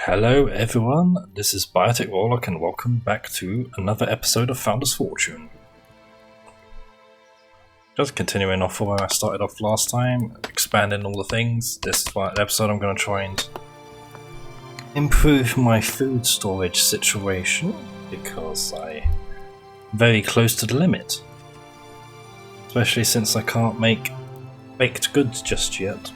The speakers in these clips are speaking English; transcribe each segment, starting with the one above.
Hello everyone, this is Biotic Warlock and welcome back to another episode of Founder's Fortune. Just continuing off where I started off last time, expanding all the things. This episode I'm going to try and improve my food storage situation because I'm very close to the limit. Especially since I can't make baked goods just yet.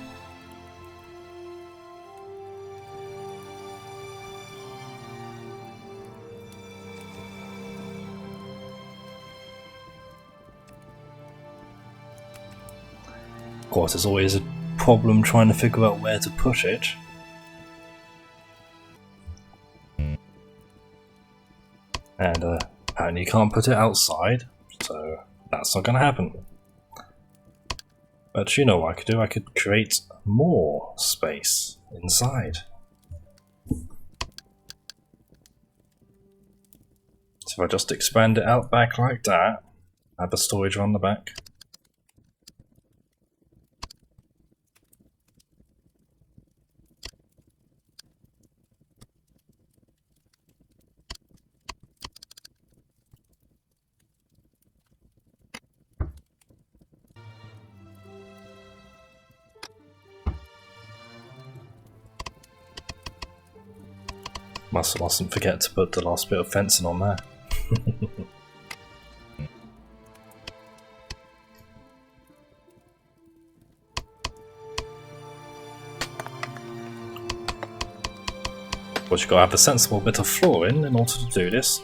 Of course, there's always a problem trying to figure out where to put it. And apparently you can't put it outside, so that's not going to happen. But you know what I could do? I could create more space inside. So if I just expand it out back like that, have a storage on the back. Mustn't forget to put the last bit of fencing on there. But you gotta have a sensible bit of flooring in order to do this.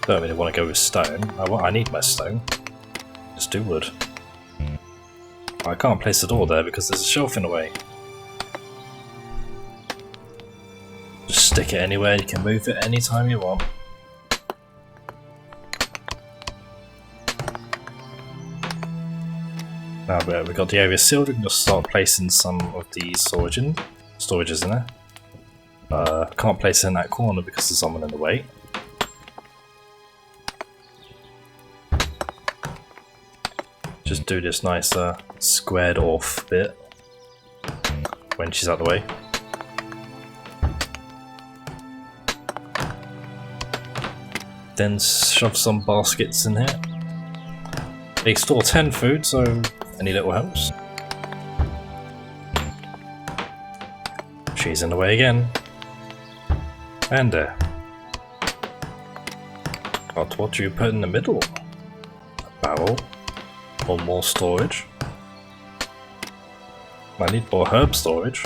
Don't really want to go with stone. I need my stone. Just do wood. I can't place the door there because there's a shelf in the way. Just stick it anywhere, you can move it anytime you want. Now we've got the area sealed, we can just start placing some of these storages in there. Can't place it in that corner because there's someone in the way. Just do this nice squared off bit when she's out of the way. Then shove some baskets in here. They store 10 food, so any little helps. She's in the way again. And there. But what do you put in the middle? A barrel? Or more storage? I need more herb storage.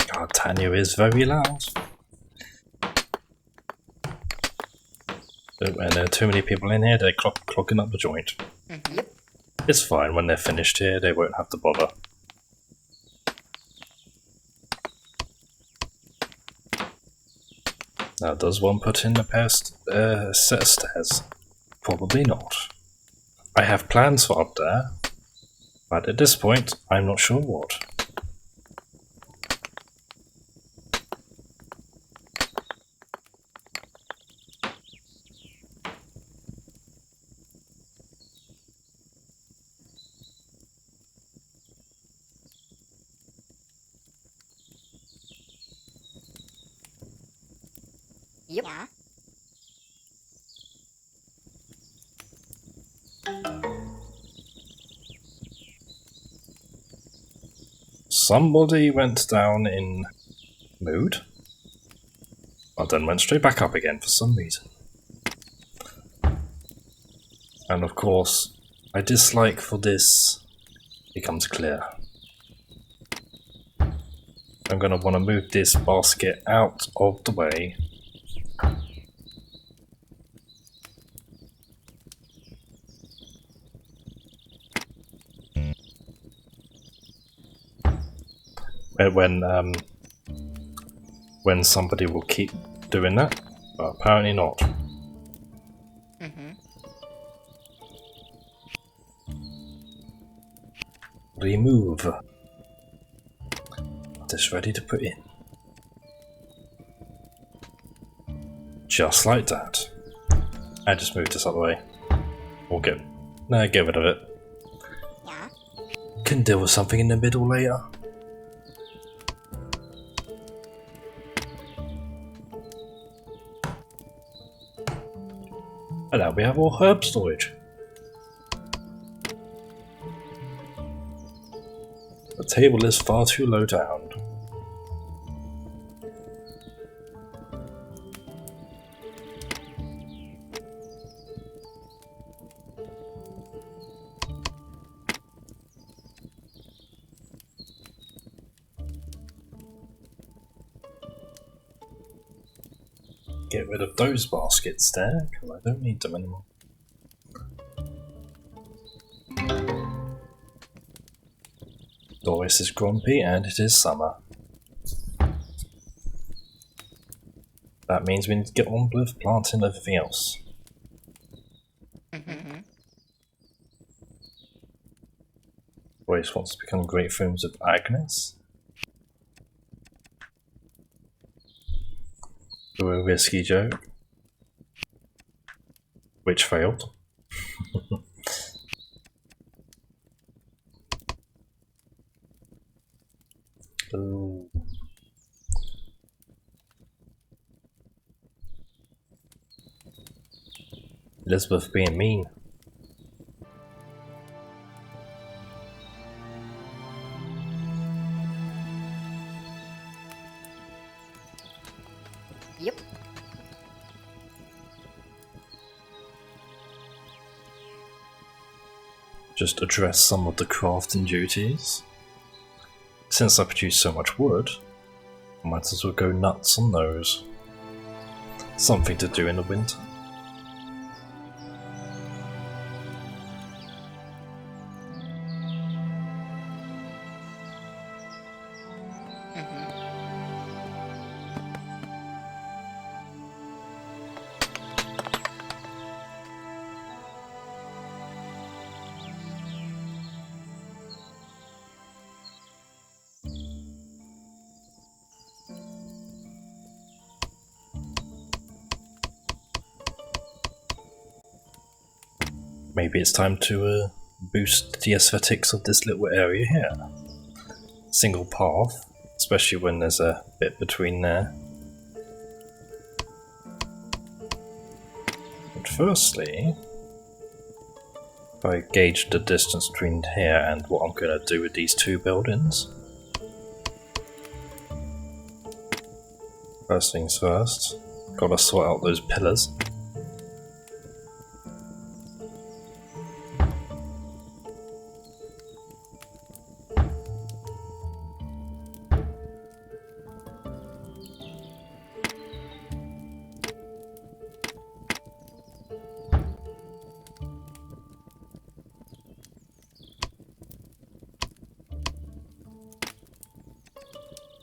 God, Tanya is very loud. And there are too many people in here, they're clogging up the joint. Yep. It's fine, when they're finished here, they won't have to bother. Now, does one put in a set of stairs? Probably not. I have plans for up there, but at this point, I'm not sure what. Yep. Yeah. Somebody went down in mood, but then went straight back up again for some reason. And of course, my dislike for this becomes clear. I'm going to want to move this basket out of the way. When somebody will keep doing that, but apparently not. Remove. This ready to put in. Just like that. I just moved this out of the way. We'll get rid of it. Yeah. Can deal with something in the middle later. And now we have all herb storage. The table is far too low down. Get rid of those baskets there, because I don't need them anymore. Doris is grumpy and it is summer. That means we need to get on with planting everything else. Doris wants to become great friends with Agnes. Do a risky joke. Which failed. Ooh. Elizabeth being mean. Yep. Just address some of the crafting duties. Since I produce so much wood, I might as well go nuts on those. Something to do in the winter. Maybe it's time to boost the aesthetics of this little area here. Single path, especially when there's a bit between there. But firstly, if I gauge the distance between here and what I'm going to do with these two buildings. First things first, gotta sort out those pillars.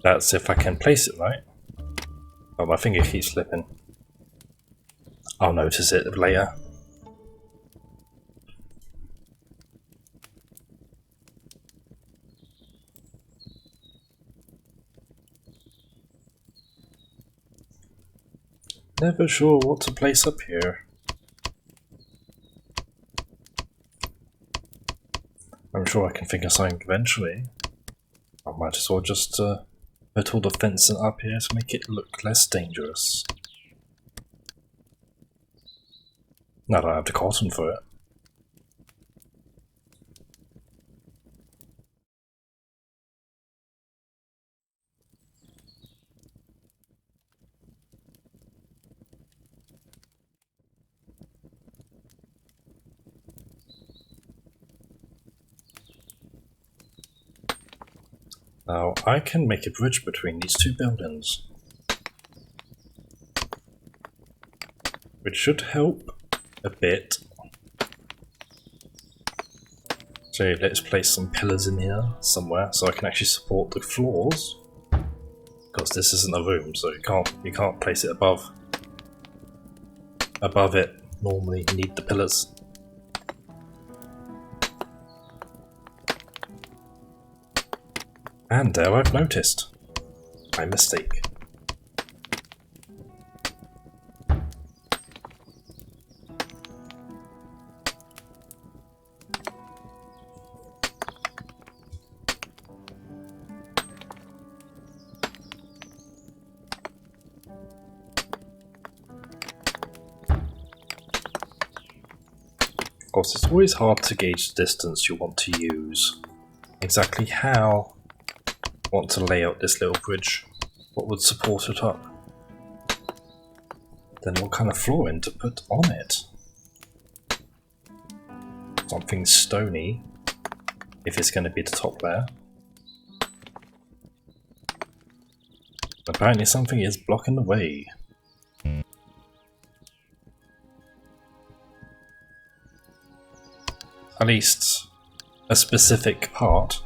That's if I can place it right. Oh, my finger keeps slipping. I'll notice it later. Never sure what to place up here. I'm sure I can figure something eventually. I might as well just put all the fencing up here to make it look less dangerous. Now that I have the cotton for it. Now, I can make a bridge between these two buildings, which should help a bit. So let's place some pillars in here somewhere so I can actually support the floors. Because this isn't a room, so you can't place it above it. Normally you need the pillars. And there I've noticed. My mistake. Of course, it's always hard to gauge the distance you want to use. Exactly how I want to lay out this little bridge. What would support it up? Then what kind of flooring to put on it? Something stony, if it's going to be the top layer. Apparently something is blocking the way. At least a specific part.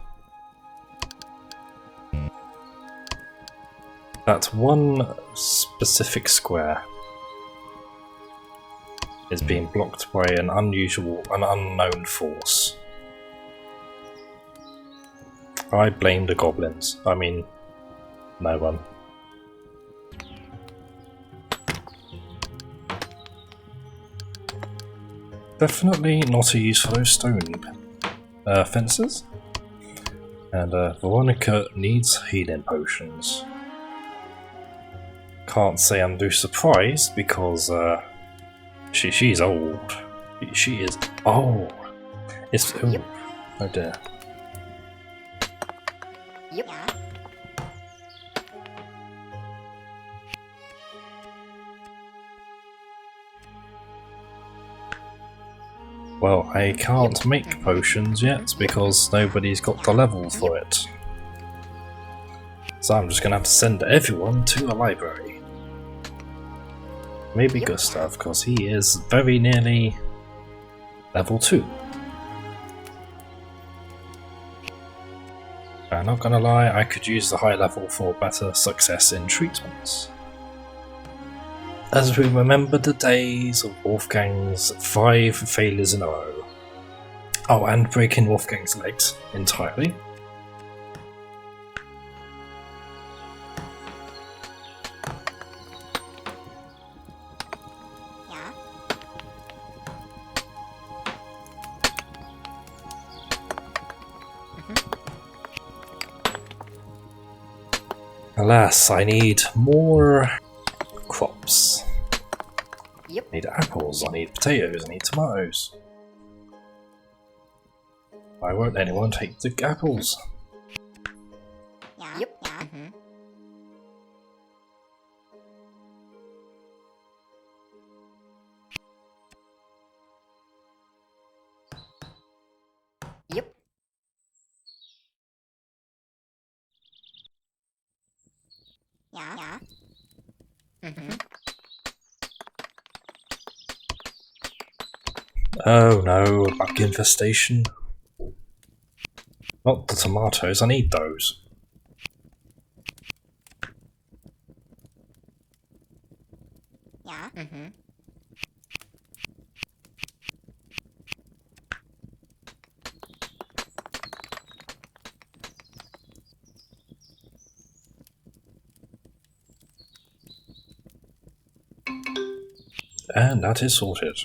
That one specific square is being blocked by an unknown force. I blame the goblins. I mean, no one. Definitely not a use for those stone fences. And Veronica needs healing potions. Can't say I'm too surprised because she's old. She is old. It's oh dear. Yep. Well, I can't make potions yet because nobody's got the level for it. So I'm just gonna have to send everyone to a library. Maybe Gustav, because he is very nearly level 2. I'm not gonna lie, I could use the high level for better success in treatments. As we remember the days of Wolfgang's 5 failures in a row. Oh, and breaking Wolfgang's legs entirely. Alas, I need more crops. Yep. I need apples, I need potatoes, I need tomatoes. Why won't anyone take the apples? Yep. Yep. Yeah. Oh no, a bug infestation. Not the tomatoes, I need those. Yeah. And that is sorted.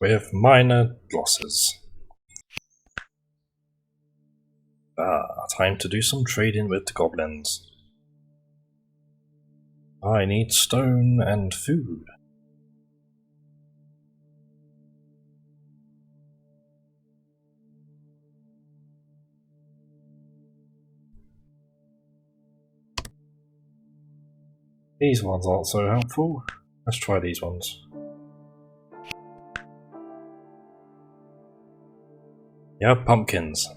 With minor losses. Time to do some trading with the goblins. I need stone and food. These ones aren't so helpful. Let's try these ones. Yeah, pumpkins.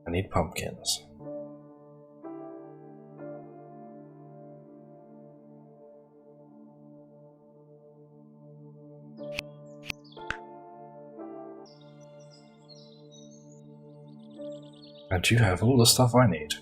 I need pumpkins. And you have all the stuff I need.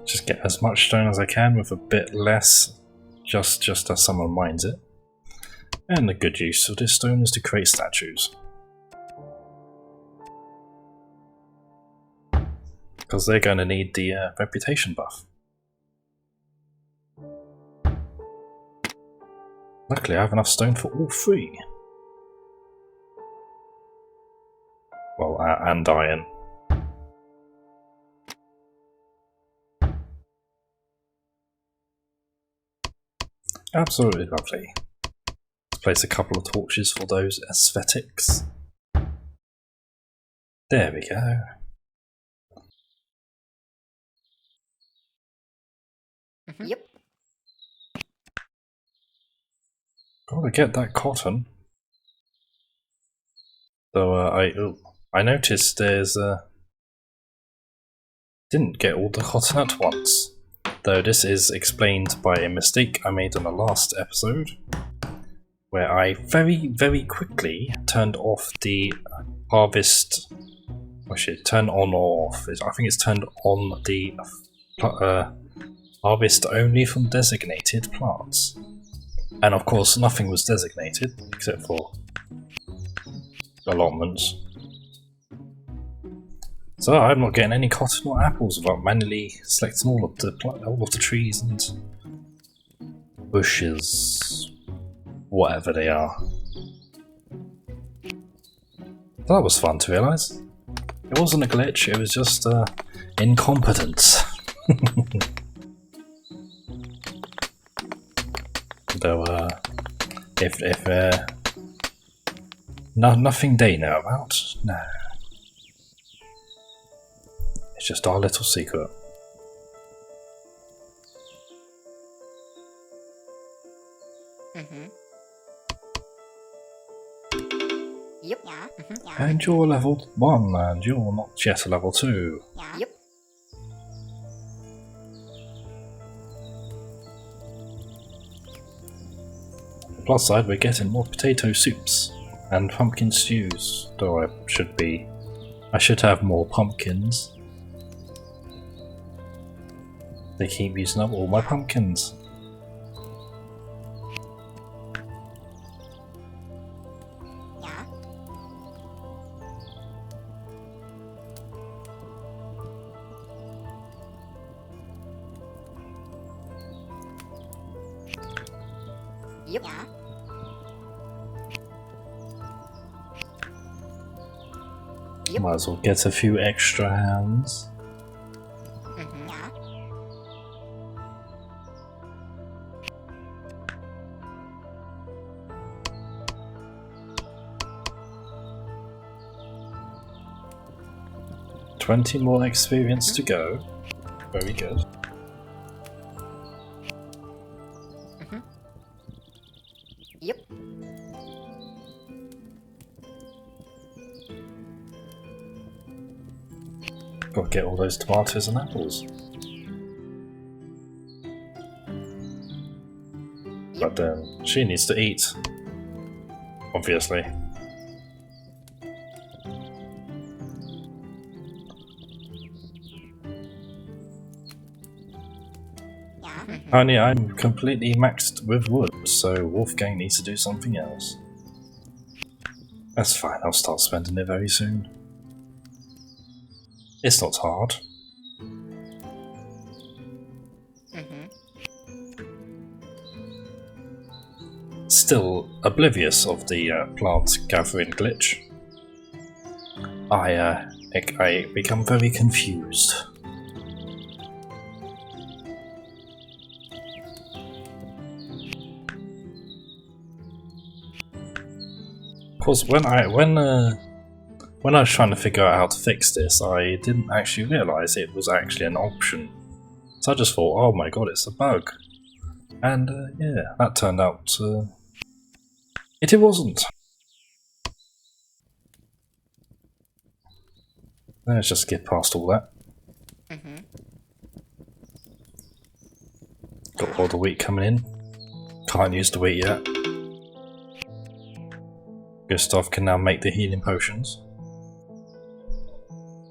Just get as much stone as I can with a bit less, just as someone mines it. And the good use of this stone is to create statues. Because they're going to need the reputation buff. Luckily I have enough stone for all three. Well, and iron. Absolutely lovely. Let's place a couple of torches for those aesthetics. There we go. Yep. Gotta get that cotton. Though I noticed there's didn't get all the cotton at once. Though this is explained by a mistake I made in the last episode, where I very quickly turned off the harvest. Actually, turn on or off. I think it's turned on the harvest only from designated plants. And of course, nothing was designated except for allotments. So I'm not getting any cotton or apples without manually selecting all of the trees and bushes, whatever they are. That was fun to realise. It wasn't a glitch, it was just incompetence. Though if nothing they know about, no. It's just our little secret. Yep. Yeah. Yeah. And you're level 1 and you're not yet a level 2. Yeah. Yep. On the plus side, we're getting more potato soups and pumpkin stews, though I should have more pumpkins. They keep using up all my pumpkins. Yeah. Yep. Yeah. Yep. Might as well get a few extra hands. Yeah. 20 more experience to go. Very good. Yep. Gotta get all those tomatoes and apples. But then she needs to eat. Obviously. Honey, I'm completely maxed with wood, so Wolfgang needs to do something else. That's fine, I'll start spending it very soon. It's not hard. Still oblivious of the plant gathering glitch. I become very confused. Of course, when I was trying to figure out how to fix this, I didn't actually realise it was actually an option. So I just thought, oh my god, it's a bug. And yeah, that turned out It wasn't. Let's just get past all that. Got all the wheat coming in. Can't use the wheat yet. Gustav can now make the healing potions.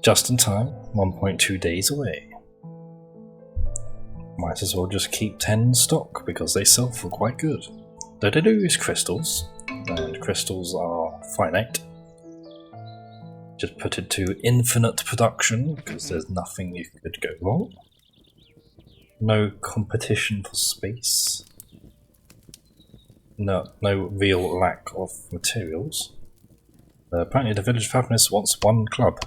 Just in time, 1.2 days away. Might as well just keep 10 in stock because they sell for quite good. Though they do use crystals, and crystals are finite. Just put it to infinite production because there's nothing you could go wrong. No competition for space. No real lack of materials. Apparently the village fabulous wants one club.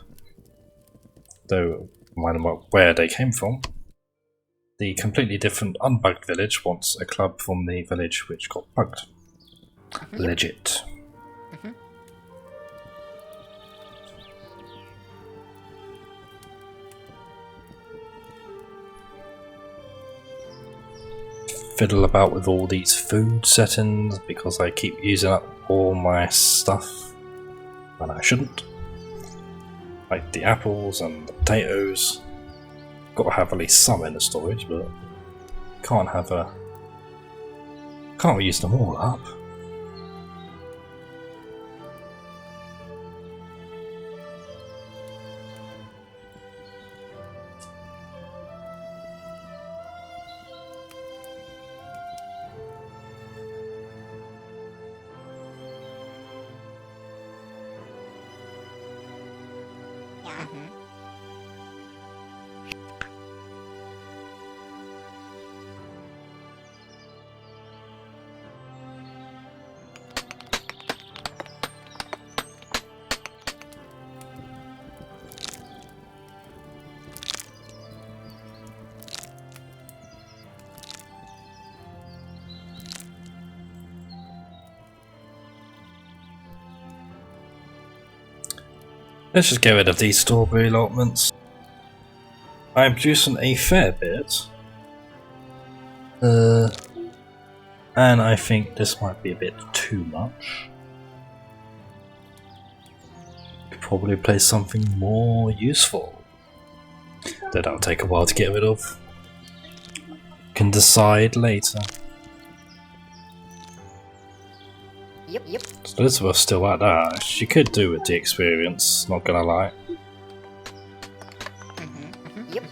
Though, mind where they came from. The completely different unbugged village wants a club from the village which got bugged. Legit. Fiddle about with all these food settings because I keep using up all my stuff when I shouldn't. Like the apples and the potatoes. Got to have at least some in the storage, but can't use them all up. Let's just get rid of these strawberry allotments. I'm producing a fair bit. And I think this might be a bit too much. Could probably place something more useful. That'll take a while to get rid of. Can decide later. Yep. So Elizabeth's still at that. She could do with the experience, not gonna lie. Yep.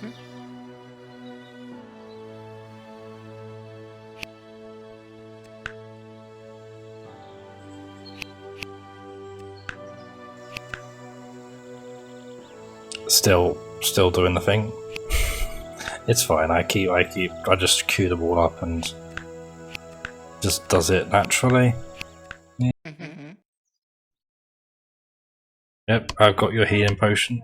Still doing the thing. It's fine. I just queue them all up and just does it naturally. Yep, I've got your healing potion.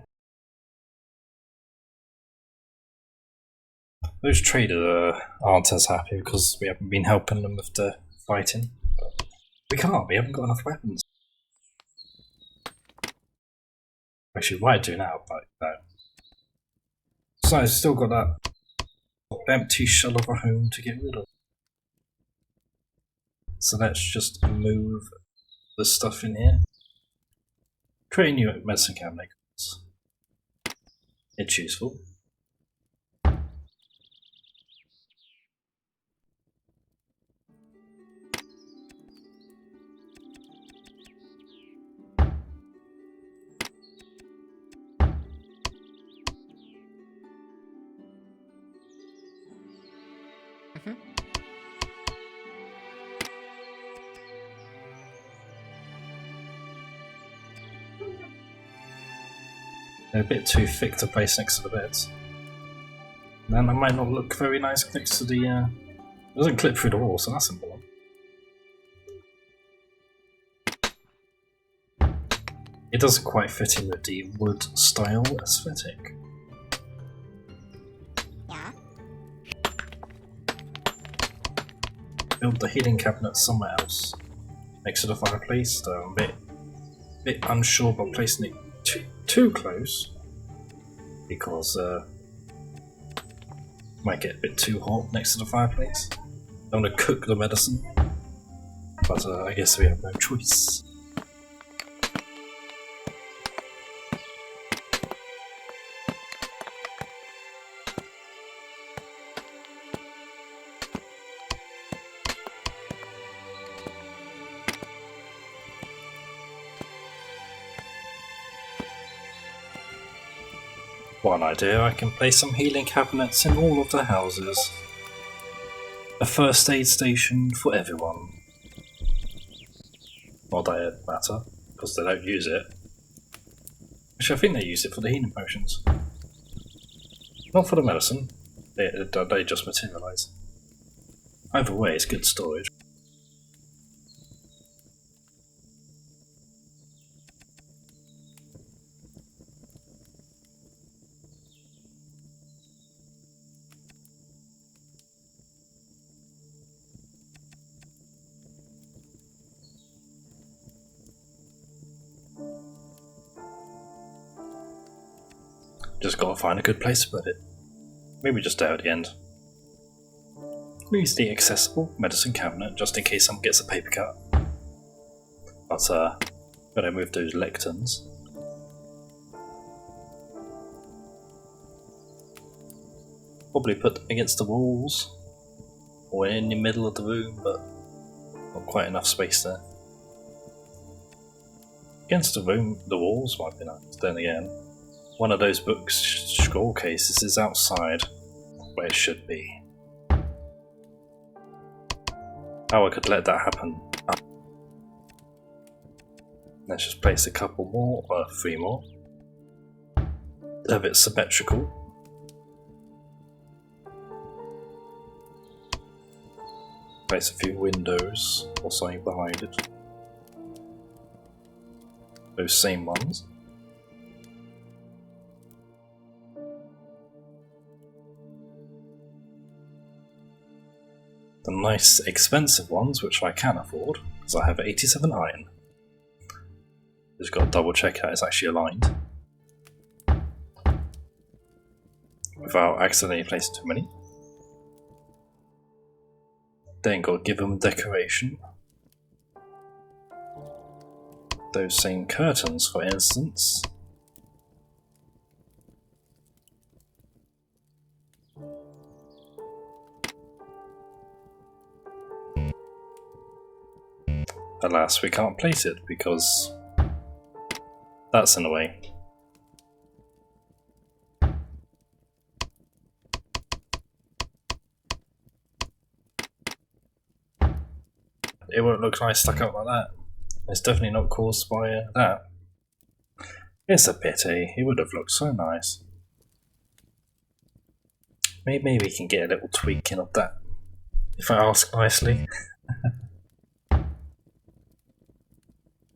Those traders aren't as happy because we haven't been helping them with the fighting. But we haven't got enough weapons. Actually, we might do now, but no. So I've still got that empty shell of a home to get rid of. So let's just move the stuff in here. Create new medicine cabinets. It's useful. They're a bit too thick to place next to the beds. Then that might not look very nice next to the... It doesn't clip through the wall, so that's important. It doesn't quite fit in with the wood style aesthetic. Yeah. Build the healing cabinet somewhere else. Next to the fireplace, though I'm a bit unsure about placing it too close. Because might get a bit too hot next to the fireplace. Don't want to cook the medicine. But I guess we have no choice. One idea, I can place some healing cabinets in all of the houses. A first aid station for everyone. Not that it matter, because they don't use it. Actually, I think they use it for the healing potions. Not for the medicine. They just materialise. Either way, it's good storage. Just gotta find a good place to put it. Maybe just there at the end. Use the accessible medicine cabinet just in case someone gets a paper cut. But gotta move those lecterns. Probably put them against the walls or in the middle of the room, but not quite enough space there. Against the walls might be nice. Then again, one of those books scroll cases is outside, where it should be. How I could let that happen. Let's just place a couple more, or 3 more. A bit symmetrical. Place a few windows or something behind it. Those same ones. The nice expensive ones, which I can afford, because I have 87 iron. Just got to double check that it's actually aligned. Without accidentally placing too many. Then got to give them decoration. Those same curtains, for instance. Alas, we can't place it because that's in the way. It won't look nice stuck up like that. It's definitely not caused by that. It's a pity, it would have looked so nice. Maybe we can get a little tweaking of that, if I ask nicely.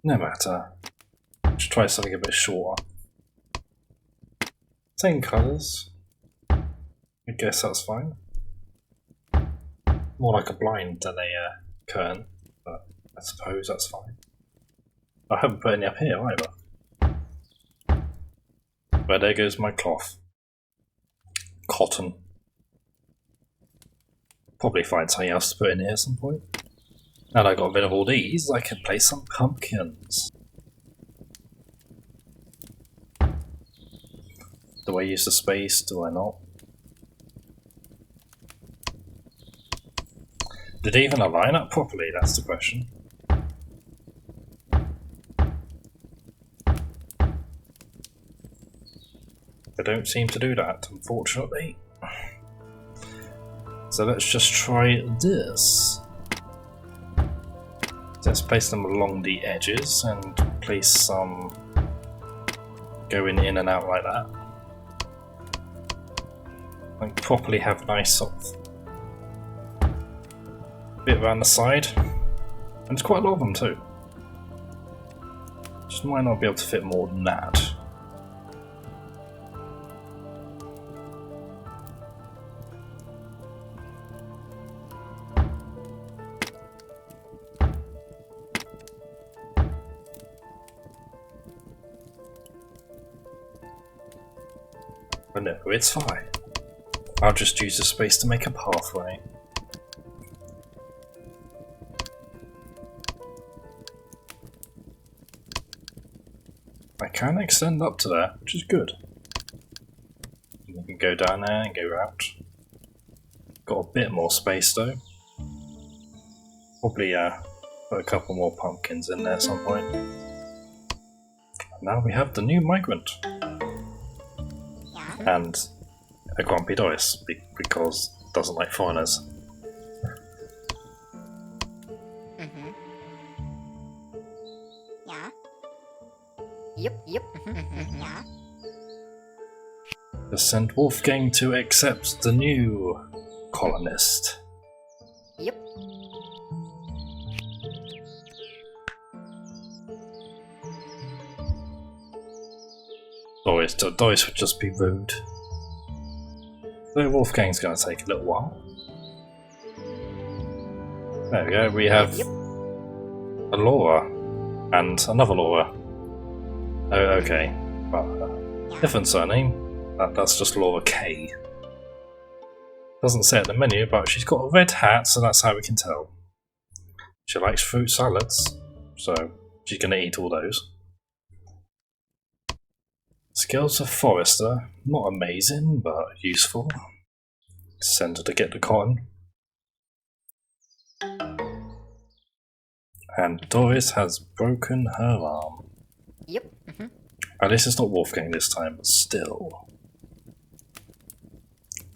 No matter. Just try something a bit shorter. Same colours. I guess that's fine. More like a blind than a curtain, but I suppose that's fine. I haven't put any up here either. But there goes my cloth. Cotton. Probably find something else to put in here at some point. Now that I got rid of all these, I can place some pumpkins. Do I use the space? Do I not? Did they even align up properly? That's the question. They don't seem to do that, unfortunately. So let's just try this. Let's place them along the edges and place some going in and out like that. And properly have nice sort of bit around the side. And there's quite a lot of them too. Just might not be able to fit more than that. But no, it's fine. I'll just use the space to make a pathway. can extend up to there, which is good. You can go down there and go out. Got a bit more space though. Probably put a couple more pumpkins in there at some point. Now we have the new migrant. And a grumpy Doris, because it doesn't like foreigners. Yep. Yeah. Just send Wolfgang to accept the new colonist. Yep. Doris would just be rude. So Wolfgang's going to take a little while. There we go, we have a Laura and another Laura. Oh, okay. Well, different surname. That's just Laura K. Doesn't say at the menu, but she's got a red hat, so that's how we can tell. She likes fruit salads, so she's going to eat all those. Skills of Forester, not amazing, but useful. Send her to get the cotton. And Doris has broken her arm. Yep. At least it's not Wolfgang this time, but still.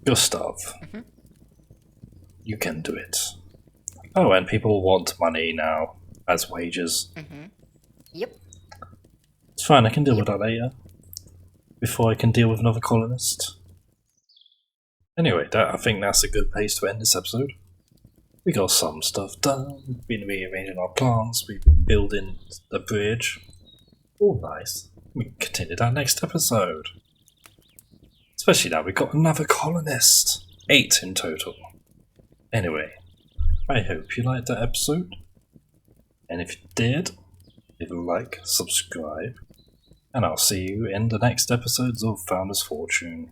Gustav. You can do it. Oh, and people want money now as wages. Yep. It's fine, I can deal with that later. Before I can deal with another colonist. Anyway, I think that's a good place to end this episode. We got some stuff done, we've been rearranging our plants, we've been building the bridge. All nice. We can continue that next episode. Especially now we've got another colonist. 8 in total. Anyway, I hope you liked that episode. And if you did, leave a like, subscribe, and I'll see you in the next episodes of Founder's Fortune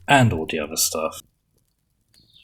and all the other stuff.